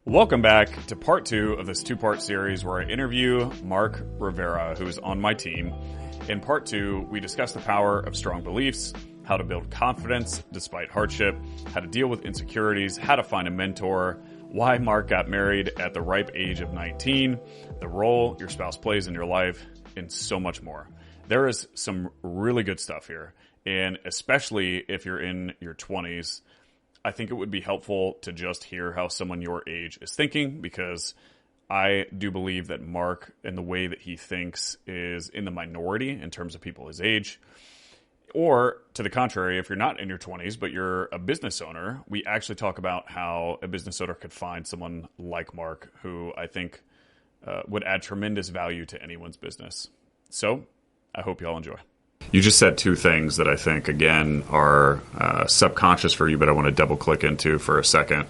Welcome back to part 2 of this 2-part series where I interview Marc Rivera, who is on my team. In part 2, we discuss the power of strong beliefs, how to build confidence despite hardship, how to deal with insecurities, how to find a mentor, why Marc got married at the ripe age of 19, the role your spouse plays in your life, and so much more. There is some really good stuff here, and especially if you're in your 20s, I think it would be helpful to just hear how someone your age is thinking, because I do believe that Marc and the way that he thinks is in the minority in terms of people his age. Or to the contrary, if you're not in your 20s, but you're a business owner, we actually talk about how a business owner could find someone like Marc, who I think would add tremendous value to anyone's business. So I hope you all enjoy. You just said 2 things that I think, again, are subconscious for you, but I want to double click into for a second.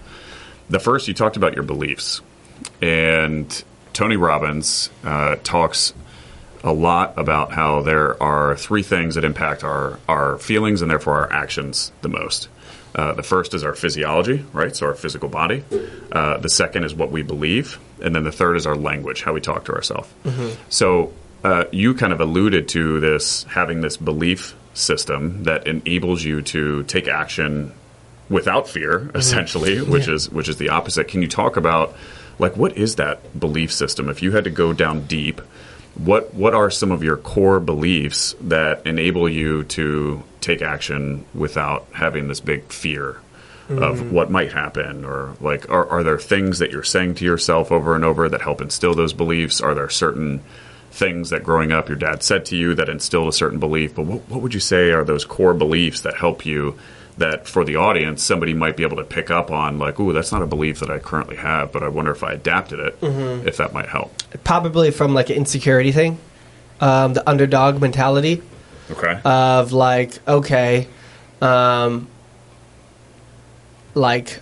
The first, you talked about your beliefs. And Tony Robbins talks a lot about how there are 3 things that impact our feelings and therefore our actions the most. The first is our physiology, right? So our physical body. The second is what we believe. And then the third is our language, how we talk to ourselves. Mm-hmm. So you kind of alluded to this, having this belief system that enables you to take action without fear, essentially, which is the opposite. Can you talk about, like, what is that belief system? If you had to go down deep, what are some of your core beliefs that enable you to take action without having this big fear of what might happen? Or, like, are there things that you're saying to yourself over and over that help instill those beliefs? Are there certain things that growing up your dad said to you that instilled a certain belief? But what would you say are those core beliefs that help you, that for the audience, somebody might be able to pick up on, like, ooh, that's not a belief that I currently have, but I wonder if I adapted it, if that might help? Probably from, like, an insecurity thing, the underdog mentality. Okay. Of, like, okay, like,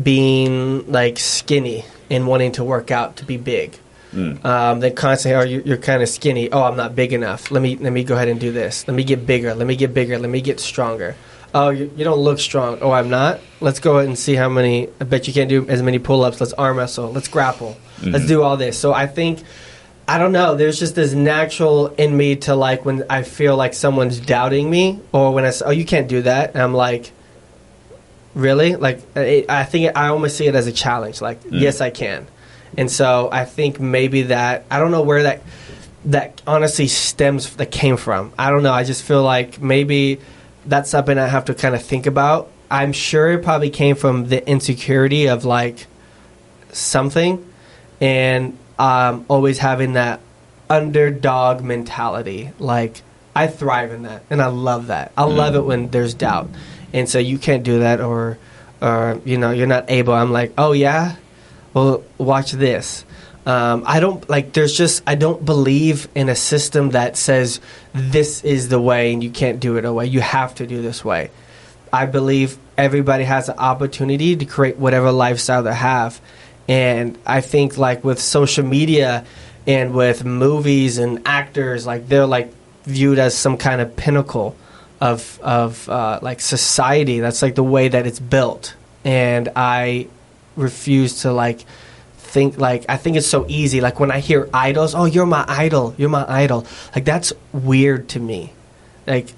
being, like, skinny and wanting to work out to be big. Then constantly, oh, you're kind of skinny. Oh, I'm not big enough. Let me go ahead and do this. Let me get bigger. Let me get bigger. Let me get stronger. Oh, you don't look strong. Oh, I'm not. Let's go ahead and see how many. I bet you can't do as many pull-ups. Let's arm wrestle. Let's grapple. Let's do all this. So I think, I don't know, there's just this natural in me to, like, when I feel like someone's doubting me, or when I say, oh, you can't do that, and I'm like, really? Like, I think I almost see it as a challenge. Like, yes, I can. And so I think maybe that, I don't know where that honestly that came from. I don't know. I just feel like maybe that's something I have to kind of think about. I'm sure it probably came from the insecurity of, like, something, and always having that underdog mentality. Like, I thrive in that, and I love that. I love it when there's doubt. And so you can't do that, or you know, you're not able. I'm like, oh, yeah? Well, watch this. I don't believe in a system that says this is the way and you can't do it away. You have to do this way. I believe everybody has an opportunity to create whatever lifestyle they have. And I think, like, with social media and with movies and actors, like, they're, like, viewed as some kind of pinnacle of like, society. That's, like, the way that it's built. And I refuse to, like, think, like, I think it's so easy. Like, when I hear idols, oh, you're my idol, like, that's weird to me. Like,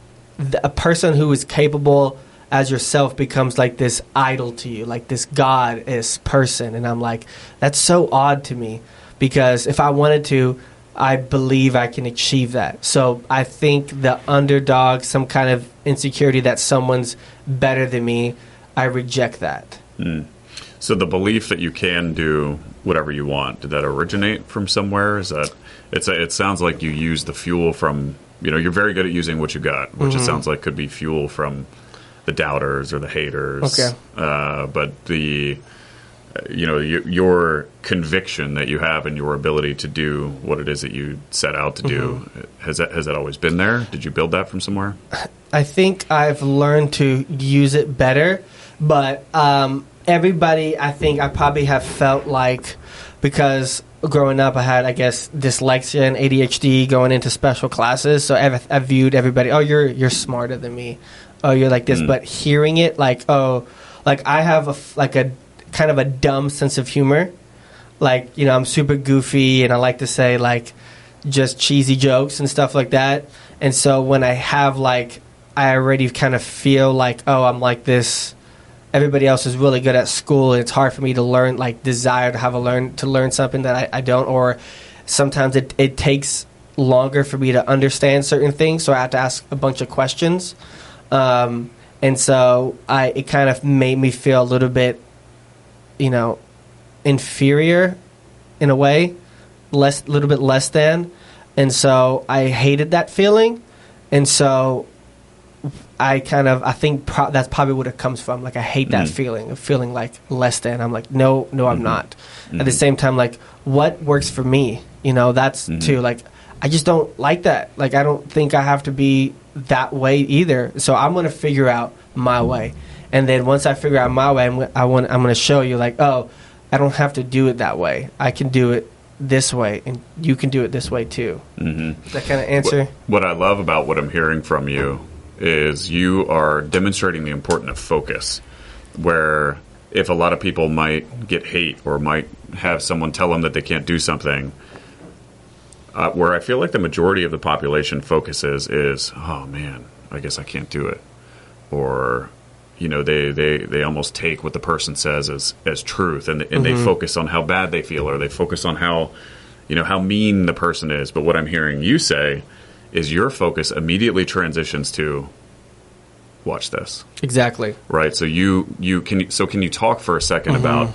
a person who is capable as yourself becomes, like, this idol to you, like this goddess person. And I'm like, that's so odd to me, because if I wanted to, I believe I can achieve that. So I think the underdog, some kind of insecurity that someone's better than me, I reject that. So the belief that you can do whatever you want, did that originate from somewhere? Is that it sounds like you use the fuel from, you know, you're very good at using what you got, which it sounds like could be fuel from the doubters or the haters. Okay. But the, you know, your conviction that you have and your ability to do what it is that you set out to do, has that always been there? Did you build that from somewhere? I think I've learned to use it better, but everybody, I think I probably have felt like, because growing up I had, I guess, dyslexia and ADHD going into special classes, so I viewed everybody, oh, you're smarter than me, oh, you're like this. But hearing it, like, oh, like, I have a kind of a dumb sense of humor. Like, you know, I'm super goofy, and I like to say, like, just cheesy jokes and stuff like that. And so when I have, like, I already kind of feel like, oh, I'm like this. Everybody else is really good at school, and it's hard for me to learn, like, desire to learn something that I don't. Or sometimes it takes longer for me to understand certain things, so I have to ask a bunch of questions. And so it kind of made me feel a little bit, you know, inferior in a way, little bit less than. And so I hated that feeling. And so I think that's probably what it comes from. Like, I hate that feeling of feeling like less than. I'm like, no, I'm not. At the same time, like, what works for me? You know, that's too, like, I just don't like that. Like, I don't think I have to be that way either. So I'm going to figure out my way. And then once I figure out my way, I'm going to show you, like, oh, I don't have to do it that way. I can do it this way, and you can do it this way too. Does that kind of answer? What I love about what I'm hearing from you is you are demonstrating the importance of focus, where if a lot of people might get hate or might have someone tell them that they can't do something, where I feel like the majority of the population focuses is, oh man, I guess I can't do it. Or, you know, they almost take what the person says as truth, and they focus on how bad they feel, or they focus on how, you know, how mean the person is. But what I'm hearing you say is your focus immediately transitions to, watch this. Exactly. Right. So can you talk for a second about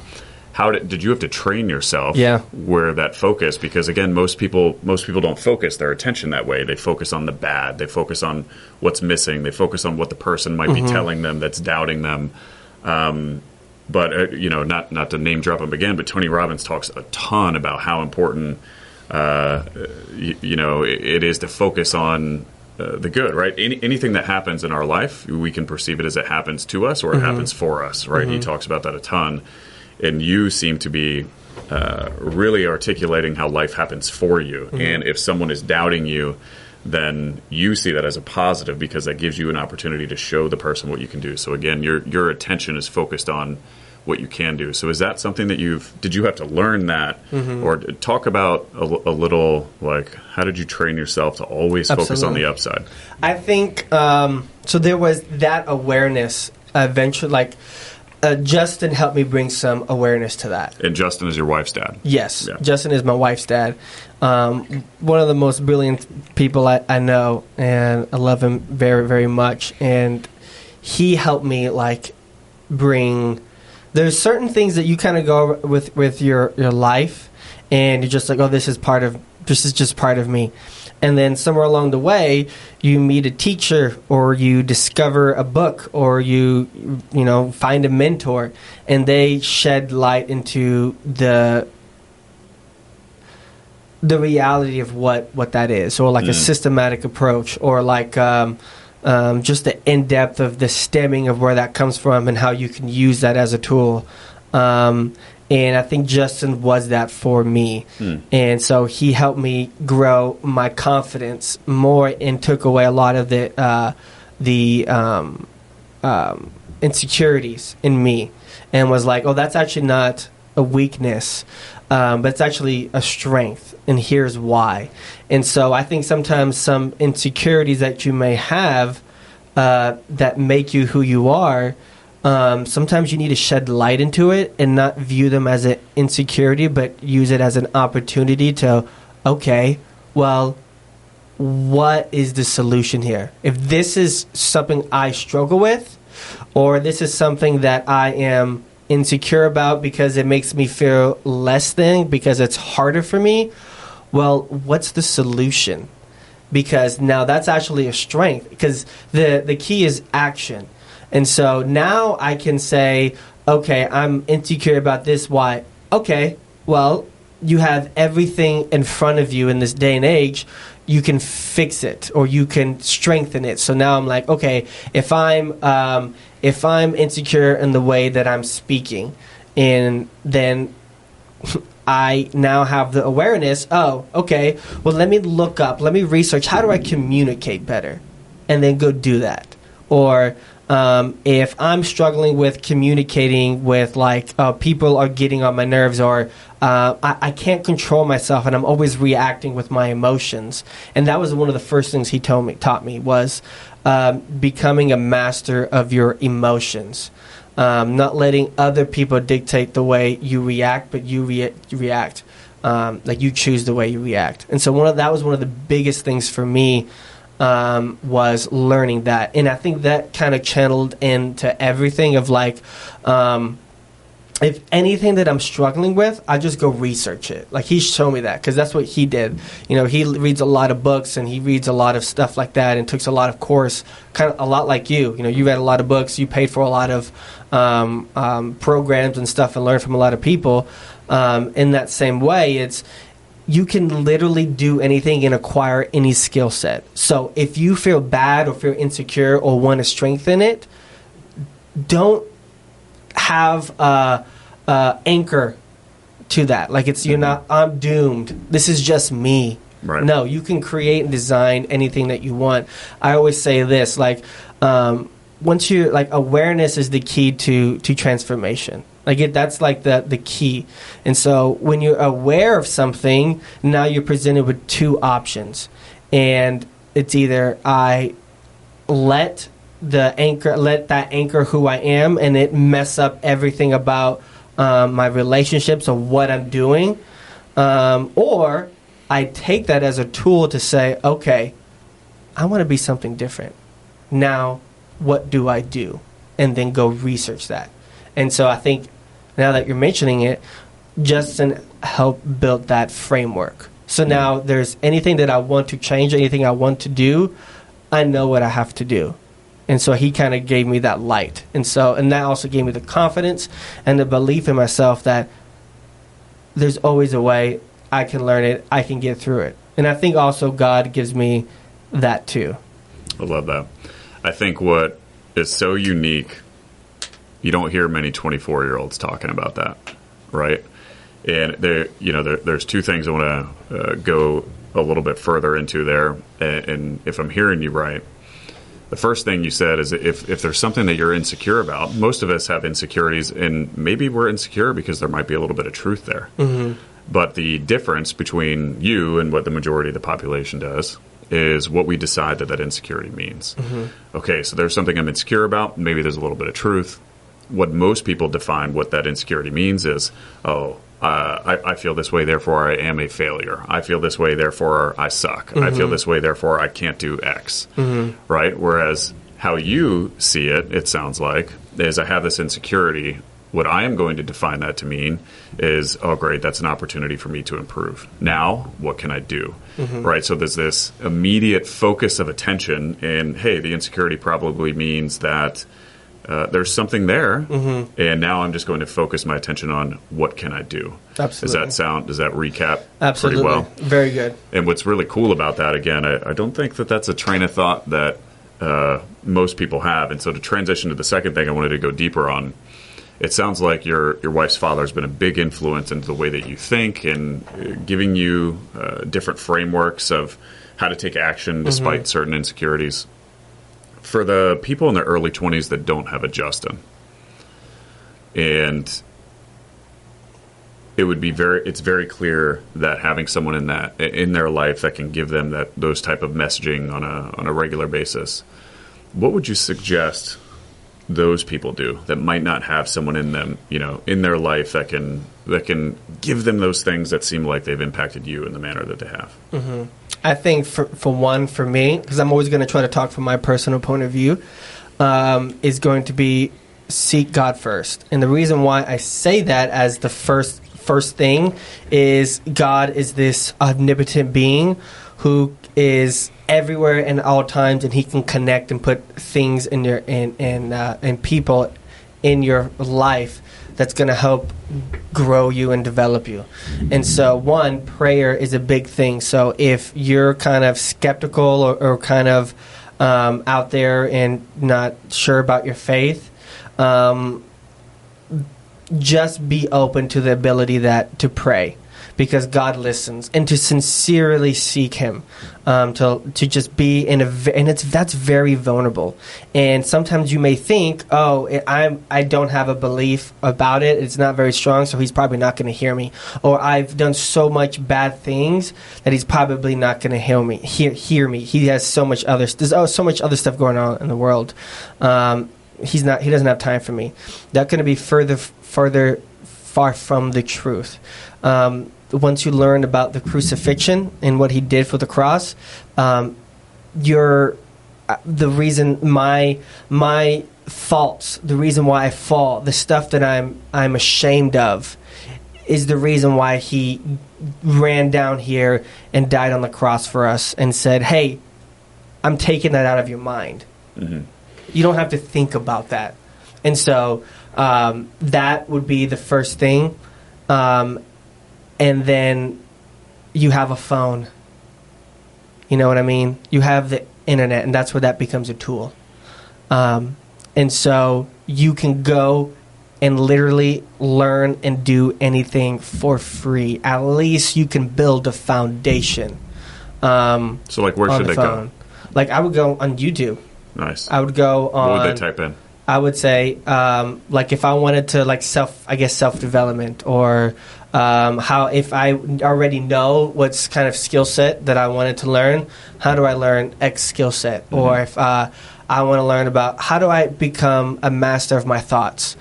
how did you have to train yourself where that focus, because again, most people don't focus their attention that way. They focus on the bad. They focus on what's missing. They focus on what the person might be telling them that's doubting them. But you know, not to name drop him again, but Tony Robbins talks a ton about how important you know, it is to focus on the good, right? Anything that happens in our life, we can perceive it as it happens to us or it happens for us, right? He talks about that a ton. And you seem to be really articulating how life happens for you. And if someone is doubting you, then you see that as a positive, because that gives you an opportunity to show the person what you can do. So again, your attention is focused on what you can do. So is that something that did you have to learn that? Or talk about a little, like, how did you train yourself to always focus on the upside? I think, so there was that awareness eventually, like, Justin helped me bring some awareness to that. And Justin is your wife's dad? Yes. Yeah. Justin is my wife's dad. One of the most brilliant people I know, and I love him very, very much. And he helped me, like, bring... There's certain things that you kind of go with your life, and you're just like, oh, this is just part of me. And then somewhere along the way, you meet a teacher, or you discover a book, or you know, find a mentor, and they shed light into the reality of what that is, or like a systematic approach, or like just the in-depth of the stemming of where that comes from and how you can use that as a tool. And I think Justin was that for me. And so he helped me grow my confidence more and took away a lot of the insecurities in me, and was like, oh, that's actually not a weakness, but it's actually a strength, and here's why. And so I think sometimes some insecurities that you may have that make you who you are, sometimes you need to shed light into it and not view them as an insecurity, but use it as an opportunity to, okay, well, what is the solution here? If this is something I struggle with, or this is something that I am insecure about because it makes me feel less than, because it's harder for me, well, what's the solution? Because now that's actually a strength, because the key is action. And so now I can say, okay, I'm insecure about this. Why? Okay, well, you have everything in front of you in this day and age. You can fix it, or you can strengthen it. So now I'm like, okay, if I'm insecure in the way that I'm speaking, and then I now have the awareness, oh, okay, well, let me look up, let me research, how do I communicate better? And then go do that. Or If I'm struggling with communicating with, like, people are getting on my nerves, or I can't control myself and I'm always reacting with my emotions. And that was one of the first things he taught me was becoming a master of your emotions. Not letting other people dictate the way you react, but you react. Like, you choose the way you react. And so that was one of the biggest things for me, was learning that. And I think that kind of channeled into everything of, like, if anything that I'm struggling with, I just go research it. Like, he showed me that, because that's what he did. You know, he reads a lot of books and he reads a lot of stuff like that, and took a lot of course, kind of a lot like you. You know, you read a lot of books, you paid for a lot of programs and stuff, and learned from a lot of people. In that same way, you can literally do anything and acquire any skill set. So if you feel bad or feel insecure or want to strengthen it, don't have anchor to that. Like, I'm doomed. This is just me. Right. No, you can create and design anything that you want. I always say this, like, once you, like, awareness is the key to transformation. Like, that's like the key. And so when you're aware of something, now you're presented with two options. And it's either I let that anchor who I am, and it mess up everything about my relationships or what I'm doing, or I take that as a tool to say, okay, I want to be something different. Now, what do I do? And then go research that. And so I think now that you're mentioning it, Justin helped build that framework. So now there's anything that I want to change, anything I want to do, I know what I have to do. And so he kind of gave me that light. And that also gave me the confidence and the belief in myself that there's always a way. I can learn it. I can get through it. And I think also God gives me that too. I love that. I think what is so unique, you don't hear many 24-year-olds talking about that, right? And there's two things I want to go a little bit further into there. And if I'm hearing you right, the first thing you said is if there's something that you're insecure about, most of us have insecurities, and maybe we're insecure because there might be a little bit of truth there. Mm-hmm. But the difference between you and what the majority of the population does is what we decide that insecurity means. Mm-hmm. Okay, so there's something I'm insecure about. Maybe there's a little bit of truth. What most people define what that insecurity means is, I feel this way, therefore I am a failure. I feel this way, therefore I suck. Mm-hmm. I feel this way, therefore I can't do X. Mm-hmm. Right? Whereas how you see it, it sounds like, is I have this insecurity. What I am going to define that to mean is, oh, great, that's an opportunity for me to improve. Now, what can I do? Mm-hmm. Right? So there's this immediate focus of attention, and, hey, the insecurity probably means that there's something there, mm-hmm. and now I'm just going to focus my attention on what can I do. Absolutely. Does that recap Absolutely. Pretty well? Very good. And what's really cool about that, again, I don't think that's a train of thought that most people have. And so to transition to the second thing I wanted to go deeper on, it sounds like your wife's father has been a big influence into the way that you think and giving you different frameworks of how to take action despite mm-hmm. certain insecurities. For the people in their early 20s that don't have a Justin, and it's very clear that having someone in their life that can give them those type of messaging on a regular basis, what would you suggest those people do that might not have someone in them, in their life that can give them those things that seem like they've impacted you in the manner that they have? Mm-hmm. I think for me, because I'm always going to try to talk from my personal point of view, is going to be seek God first. And the reason why I say that as the first thing is God is this omnipotent being who is everywhere and all times, and he can connect and put things in your and people in your life that's going to help grow you and develop you. And so, one, prayer is a big thing. So if you're kind of skeptical or kind of out there and not sure about your faith, just be open to the ability to pray. because God listens, and to sincerely seek Him, to just be in that's very vulnerable. And sometimes you may think, I don't have a belief about it, it's not very strong, so He's probably not going to hear me, or I've done so much bad things that He's probably not going to hear me. He has so much other stuff going on in the world. He doesn't have time for me. That's going to be far from the truth. Once you learn about the crucifixion and what He did for the cross, the reason my faults, the reason why I fall, the stuff that I'm ashamed of, is the reason why He ran down here and died on the cross for us and said, "Hey, I'm taking that out of your mind. Mm-hmm. You don't have to think about that." And so that would be the first thing. And then you have a phone. You know what I mean? You have the internet, and that's where that becomes a tool. And so you can go and literally learn and do anything for free. At least you can build a foundation. So, like, where should they go? Like, I would go on YouTube. Nice. I would go on... What would they type in? I would say, like, if I wanted to, like, self-development, or if I already know what's kind of skill set that I wanted to learn, how do I learn X skill set? Mm-hmm. Or if I want to learn about how do I become a master of my thoughts?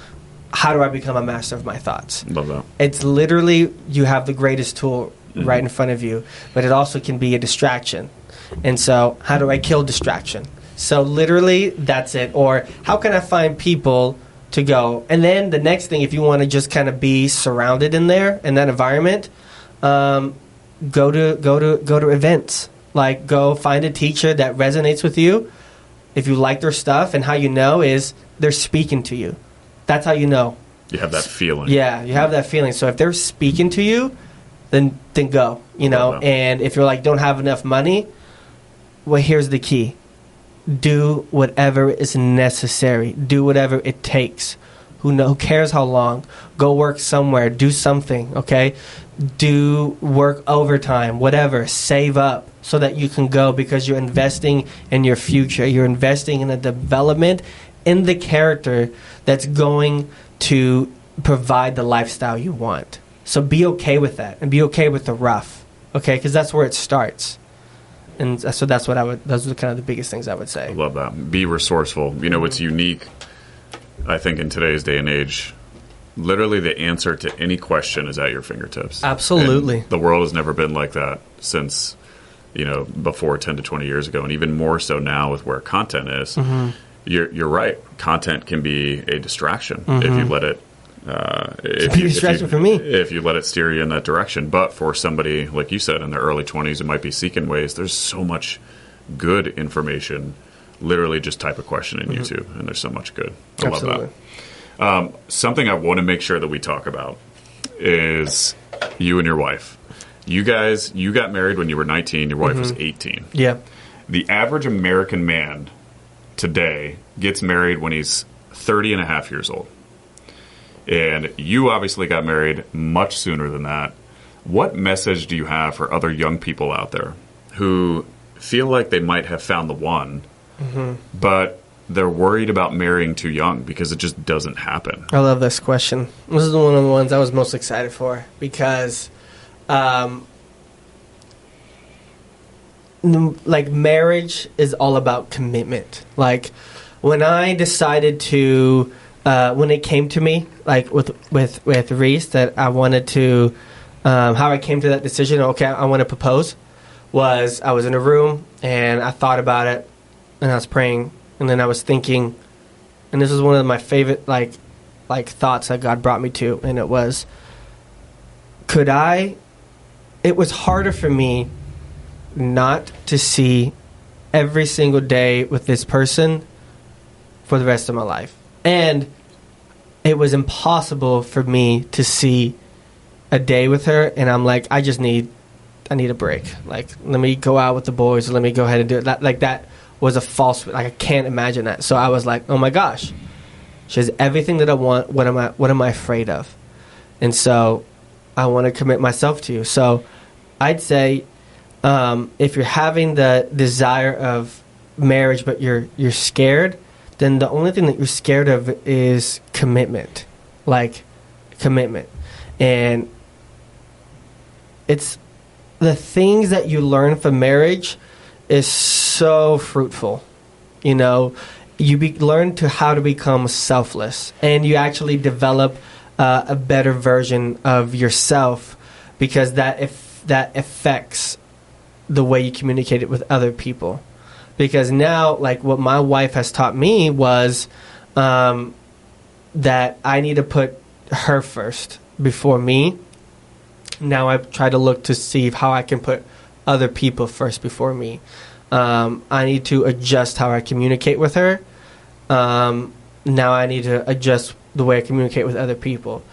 How do I become a master of my thoughts? Love that. It's literally, you have the greatest tool mm-hmm. right in front of you, but it also can be a distraction. And so, how do I kill distraction? So literally, that's it. Or how can I find people to go? And then the next thing, if you want to just kind of be surrounded in there, in that environment, go to events. Like, go find a teacher that resonates with you. If you like their stuff, and how you know is they're speaking to you. That's how you know. You have that feeling. Yeah, you have that feeling. So if they're speaking to you, then go. You know. And if you're like, don't have enough money, well, here's the key. Do whatever is necessary. Do whatever it takes. Who cares how long? Go work somewhere. Do something, okay? Do work overtime, whatever. Save up so that you can go, because you're investing in your future. You're investing in the development, in the character that's going to provide the lifestyle you want. So be okay with that, and be okay with the rough, okay? Because that's where it starts. And so those are kind of the biggest things I would say. I love that. Be resourceful. You know, what's unique, I think, in today's day and age, literally the answer to any question is at your fingertips. Absolutely. And the world has never been like that since, before 10 to 20 years ago, and even more so now with where content is. Mm-hmm. You're right. Content can be a distraction mm-hmm. if you let it. For me, if you let it steer you in that direction. But for somebody like you said in their early 20s who might be seeking ways, there's so much good information. Literally, just type a question in mm-hmm. YouTube, and there's so much good. I Absolutely. love that. Something I want to make sure that we talk about is you and your wife. You got married when you were 19. Your wife mm-hmm. was 18. Yeah. The average American man today gets married when he's 30 and a half years old. And you obviously got married much sooner than that. What message do you have for other young people out there who feel like they might have found the one, mm-hmm. but they're worried about marrying too young because it just doesn't happen? I love this question. This is one of the ones I was most excited for, because like, marriage is all about commitment. Like, when I decided to... when it came to me, like with Reese, that I wanted to, how I came to that decision, okay, I want to propose, was I was in a room and I thought about it, and I was praying, and then I was thinking, and this is one of my favorite like thoughts that God brought me to, and it was, it was harder for me not to see every single day with this person for the rest of my life. And it was impossible for me to see a day with her, and I'm like, I need a break. Like, let me go out with the boys, let me go ahead and do it. That was a false, like, I can't imagine that. So I was like, oh my gosh, she has everything that I want. What am I afraid of? And so I want to commit myself to you. So I'd say if you're having the desire of marriage but you're scared, then the only thing that you're scared of is commitment. Like commitment. And it's the things that you learn from marriage is so fruitful. You know, you learn to how to become selfless, and you actually develop a better version of yourself, because that affects the way you communicate it with other people. Because now, like what my wife has taught me was that I need to put her first before me. Now I try to look to see how I can put other people first before me. I need to adjust how I communicate with her. Now I need to adjust the way I communicate with other people.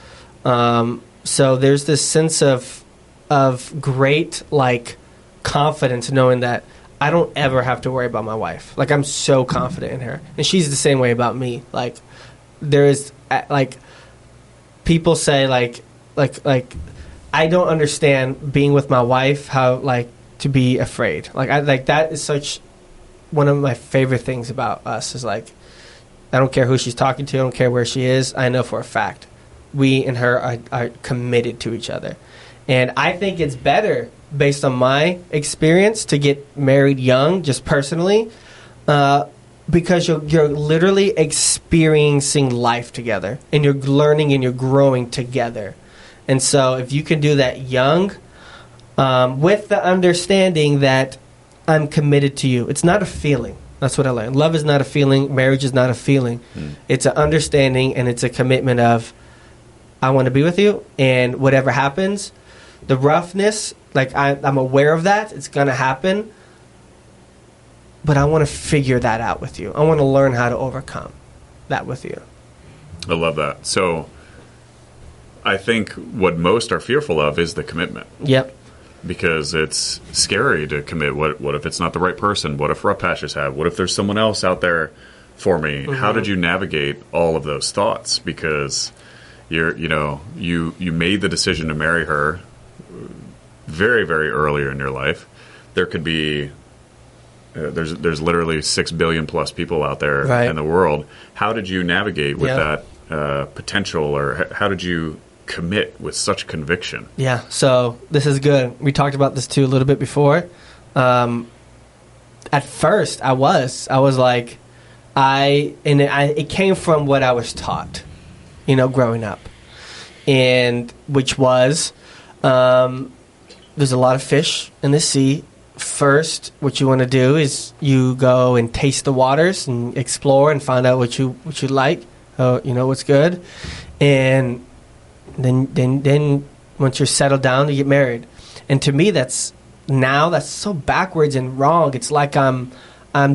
So there's this sense of great, like, confidence knowing that I don't ever have to worry about my wife. Like, I'm so confident in her. And she's the same way about me. Like, there is, like, people say, like, I don't understand being with my wife, how, like, to be afraid. Like, that is such one of my favorite things about us is, like, I don't care who she's talking to. I don't care where she is. I know for a fact we and her are committed to each other. And I think it's better, based on my experience, to get married young, just personally, because you're literally experiencing life together, and you're learning and you're growing together. And so if you can do that young, with the understanding that I'm committed to you. It's not a feeling. That's what I learned. Love is not a feeling. Marriage is not a feeling. It's an understanding, and it's a commitment of, I want to be with you, and whatever happens, the roughness, like I'm aware of that. It's going to happen. But I want to figure that out with you. I want to learn how to overcome that with you. I love that. So I think what most are fearful of is the commitment. Yep. Because it's scary to commit. What if it's not the right person? What if rough patches have? What if there's someone else out there for me? Mm-hmm. How did you navigate all of those thoughts? Because you made the decision to marry her very, very earlier in your life. There could be there's literally 6 billion plus people out there in the world. How did you navigate with that potential, or how did you commit with such conviction? Yeah, so this is good. We talked about this too a little bit before. At first, I was like, it came from what I was taught, growing up, and which was, there's a lot of fish in the sea. First, what you want to do is you go and taste the waters and explore and find out what you like, what's good, and then once you're settled down, you get married. And to me, that's so backwards and wrong. It's like I'm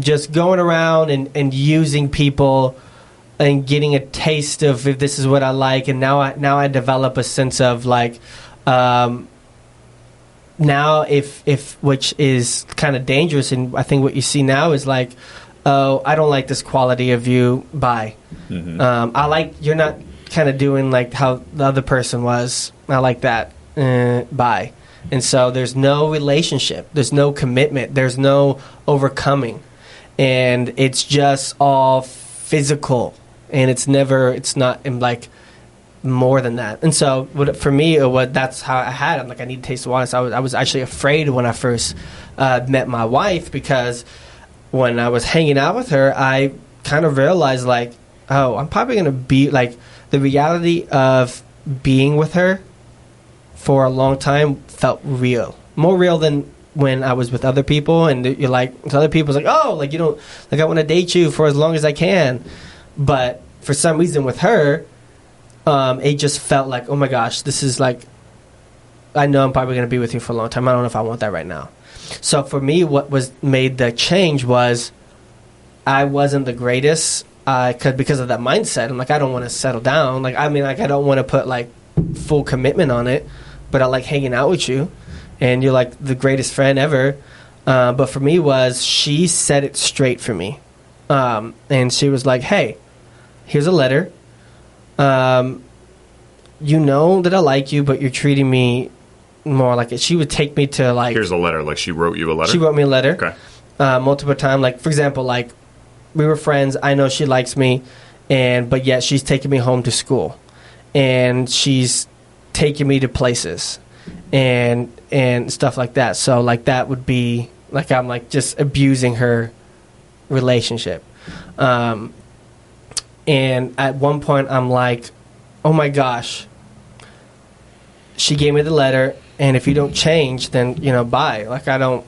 just going around and using people and getting a taste of if this is what I like. And now I develop a sense of like, now if which is kind of dangerous. And I think what you see now is like, oh, I don't like this quality of you. Bye. Mm-hmm. You're not kind of doing like how the other person was. I like that. Bye. And so there's no relationship. There's no commitment. There's no overcoming. And it's just all physical. And it's not like more than that. And so for me, that's how I had it. I'm like, I need to taste the water. So I was actually afraid when I first met my wife, because when I was hanging out with her, I kind of realized like, oh, I'm probably going to be like, the reality of being with her for a long time felt real. More real than when I was with other people. And you're like, so other people's like, oh, like, you don't, like, I want to date you for as long as I can. But for some reason with her, it just felt like, oh my gosh, this is like, I know I'm probably going to be with you for a long time. I don't know if I want that right now. So for me, what made the change was I wasn't the greatest. Because of that mindset, I'm like, I don't want to settle down. Like, I mean, like, I don't want to put like full commitment on it, but I like hanging out with you, and you're like the greatest friend ever. But for me, she set it straight for me, and she was like, hey, here's a letter. you know that I like you, but you're treating me more like it. She would take me to, like... Here's a letter. Like, she wrote you a letter? She wrote me a letter. Okay. Multiple times. Like, for example, like, we were friends. I know she likes me, but yet she's taking me home to school. And she's taking me to places and stuff like that. So, like, that would be... Like, I'm, like, just abusing her relationship. And at one point, I'm like, oh, my gosh. She gave me the letter, and if you don't change, then, bye. Like, I'm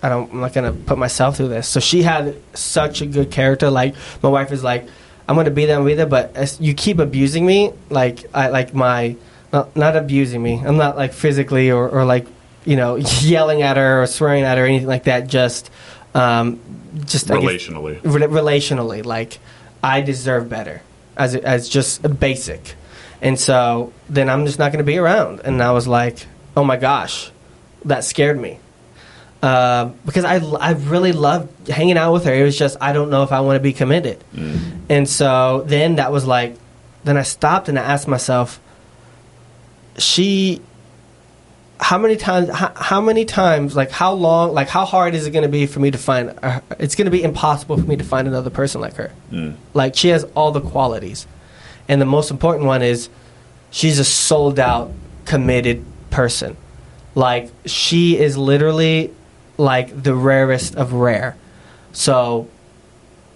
not going to put myself through this. So she had such a good character. Like, my wife is like, I'm going to be there, but as you keep abusing me, like, not abusing me. I'm not, like, physically or like, yelling at her or swearing at her or anything like that. Just relationally. Relationally, like, I deserve better as just a basic. And so then I'm just not going to be around. And I was like, oh my gosh, that scared me. Because I really loved hanging out with her. It was just, I don't know if I want to be committed. And so then that was like, then I stopped and I asked myself, how many times, like, how long, like, how hard is it going to be for me to find, it's going to be impossible for me to find another person like her. Like, she has all the qualities. And the most important one is she's a sold out, committed person. Like, she is literally like the rarest of rare. So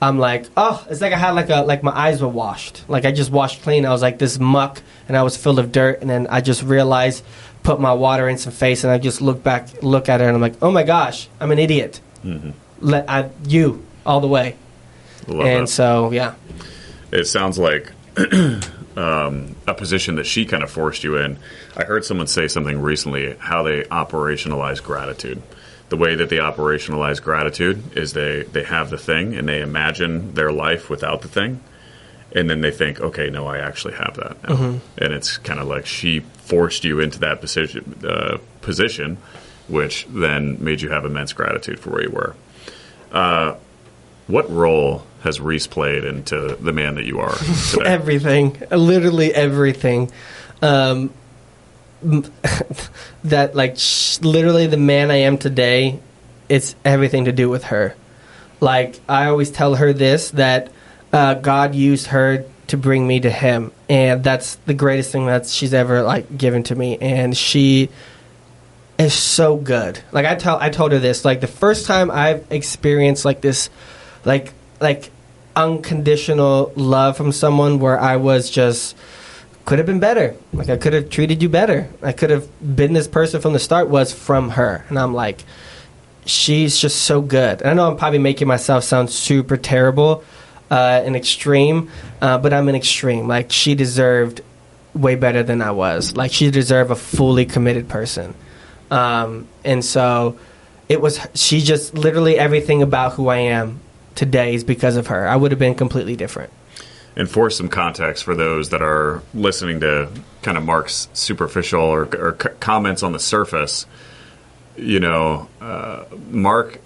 I'm like, oh, it's like I had like my eyes were washed. Like, I just washed clean. I was like this muck and I was filled of dirt. And then I just realized, put my water in some face, and I just look at her and I'm like, oh my gosh, I'm an idiot. You all the way. Love and that. So, yeah. It sounds like a position that she kind of forced you in. I heard someone say something recently, how they operationalize gratitude. The way that they operationalize gratitude is they have the thing and they imagine their life without the thing. And then they think, okay, no, I actually have that now. And it's kind of like she forced you into that position, which then made you have immense gratitude for where you were. What role has Reese played into the man that you are today? Everything. Literally everything. That, like, literally the man I am today, it's everything to do with her. Like, I always tell her this, that God used her to bring me to him. And that's the greatest thing that she's ever, like, given to me. And she is so good. Like, I told her this, like, the first time I've experienced, like, this, like unconditional love from someone where I was just, could have been better. Like, I could have treated you better. I could have been this person from the start, was from her. And I'm like, she's just so good. And I know I'm probably making myself sound super terrible and extreme, but I'm an extreme. Like, she deserved way better than I was. Like, she deserved a fully committed person. And so she just literally everything about who I am today is because of her. I would have been completely different. And for some context for those that are listening to kind of Marc's superficial or comments on the surface, Marc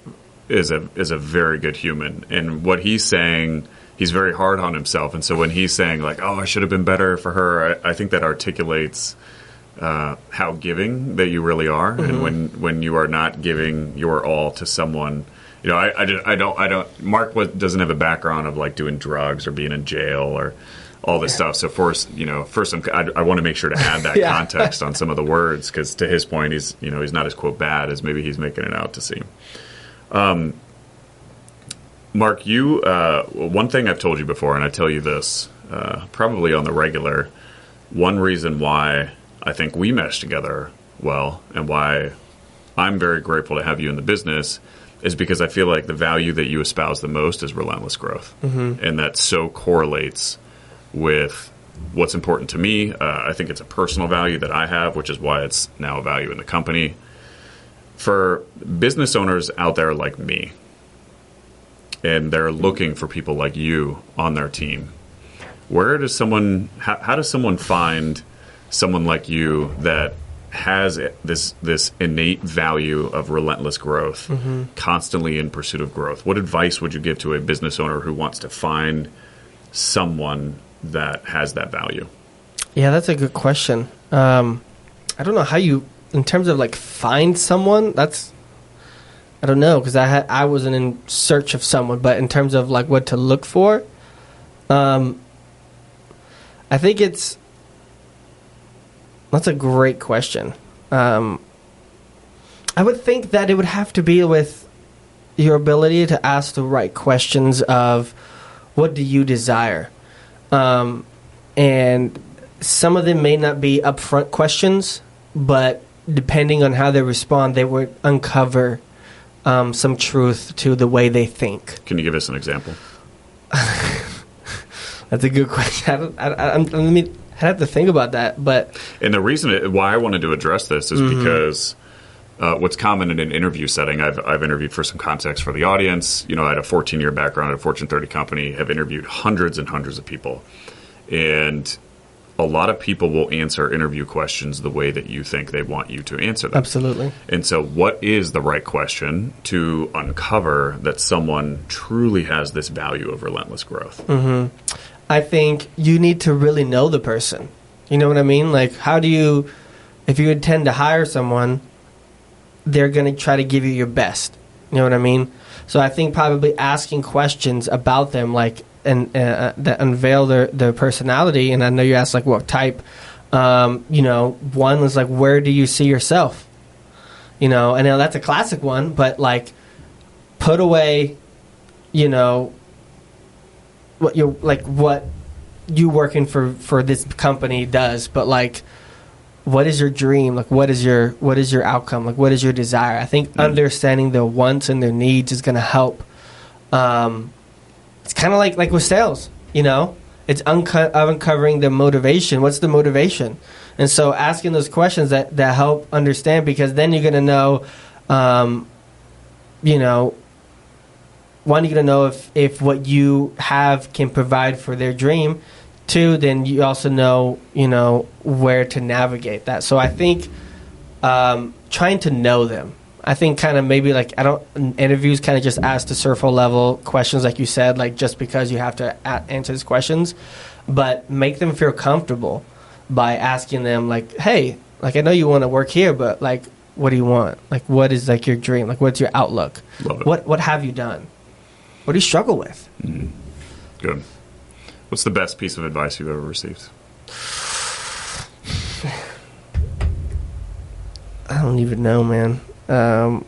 is a very good human, and what he's saying, he's very hard on himself. And so when he's saying, like, oh, I should have been better for her, I think that articulates how giving that you really are. And when you are not giving your all to someone, I don't. Marc doesn't have a background of, like, doing drugs or being in jail or all this stuff. So first, I want to make sure to add that context on some of the words, because to his point, he's not as, quote, bad as maybe he's making it out to seem. Marc, you one thing I've told you before, and I tell you this probably on the regular. One reason why I think we mesh together well, and why I'm very grateful to have you in the business, is because I feel like the value that you espouse the most is relentless growth. And that so correlates with what's important to me. I think it's a personal value that I have, which is why it's now a value in the company. For business owners out there like me, and they're looking for people like you on their team, how does someone find someone like you that has this innate value of relentless growth, constantly in pursuit of growth? What advice would you give to a business owner who wants to find someone that has that value? Yeah, that's a good question. I don't know how you, in terms of like find someone, I don't know, because I wasn't in search of someone, but in terms of like what to look for, I think that's a great question. I would think that it would have to be with your ability to ask the right questions of what do you desire, and some of them may not be upfront questions, but depending on how they respond, they would uncover some truth to the way they think. Can you give us an example? That's a good question. I have to think about that. And the reason why I wanted to address this is because what's common in an interview setting, I've interviewed, for some context for the audience, I had a 14-year background at a Fortune 30 company, have interviewed hundreds and hundreds of people. And a lot of people will answer interview questions the way that you think they want you to answer them. Absolutely. And so what is the right question to uncover that someone truly has this value of relentless growth? Mm-hmm. I think you need to really know the person. You know what I mean? Like, if you intend to hire someone, they're going to try to give you your best. You know what I mean? So I think probably asking questions about them, like, that unveil their personality. And I know you asked like what type. One was like, where do you see yourself? I know that's a classic one, but like, put away, what you working for this company does, but like, what is your dream? Like, what is your outcome? Like, what is your desire? I think understanding their wants and their needs is going to help. It's kind of like with sales, it's uncovering the motivation. What's the motivation? And so asking those questions that help understand, because then you're going to know, one, you're going to know if what you have can provide for their dream. Two, then you also know, where to navigate that. So I think trying to know them. I think kind of maybe like interviews kind of just ask the surface level questions, like you said, like just because you have to answer these questions, but make them feel comfortable by asking them like, hey, like I know you want to work here, but like, what do you want? Like, what is like your dream? Like, what's your outlook? Love it. What have you done? What do you struggle with? Mm-hmm. Good. What's the best piece of advice you've ever received? I don't even know, man. I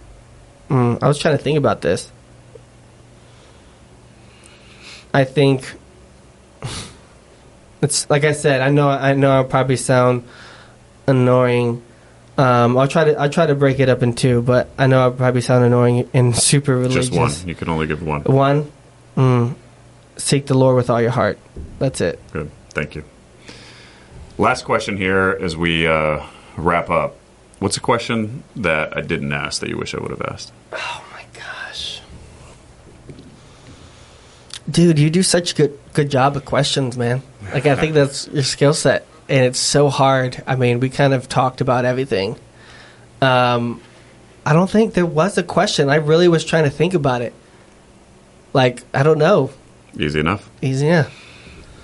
was trying to think about this. I think it's like I said. I know. I'll probably sound annoying. I'll try to break it up in two, but I know I'll probably sound annoying and super religious. Just one. You can only give one. One. Seek the Lord with all your heart. That's it. Good. Thank you. Last question here as we wrap up. What's a question that I didn't ask that you wish I would have asked? Oh, my gosh. Dude, you do such good job of questions, man. Like, I think that's your skill set, and it's so hard. I mean, we kind of talked about everything. I don't think there was a question. I really was trying to think about it. Like, I don't know. Easy enough? Easy, yeah.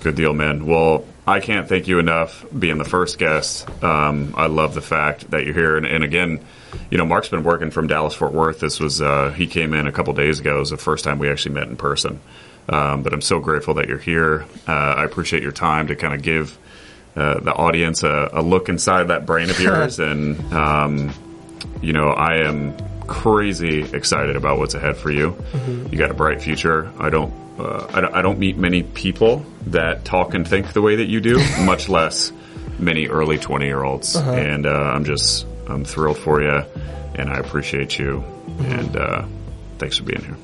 Good deal, man. Well, I can't thank you enough being the first guest. I love the fact that you're here. And again, Marc's been working from Dallas-Fort Worth. This was he came in a couple days ago. It was the first time we actually met in person. But I'm so grateful that you're here. I appreciate your time to kind of give the audience a look inside that brain of yours. And, I am crazy excited about what's ahead for you. Mm-hmm. You got a bright future. I don't meet many people that talk and think the way that you do, much less many early 20-year-olds. Uh-huh. And I'm thrilled for you, and I appreciate you. Mm-hmm. And thanks for being here.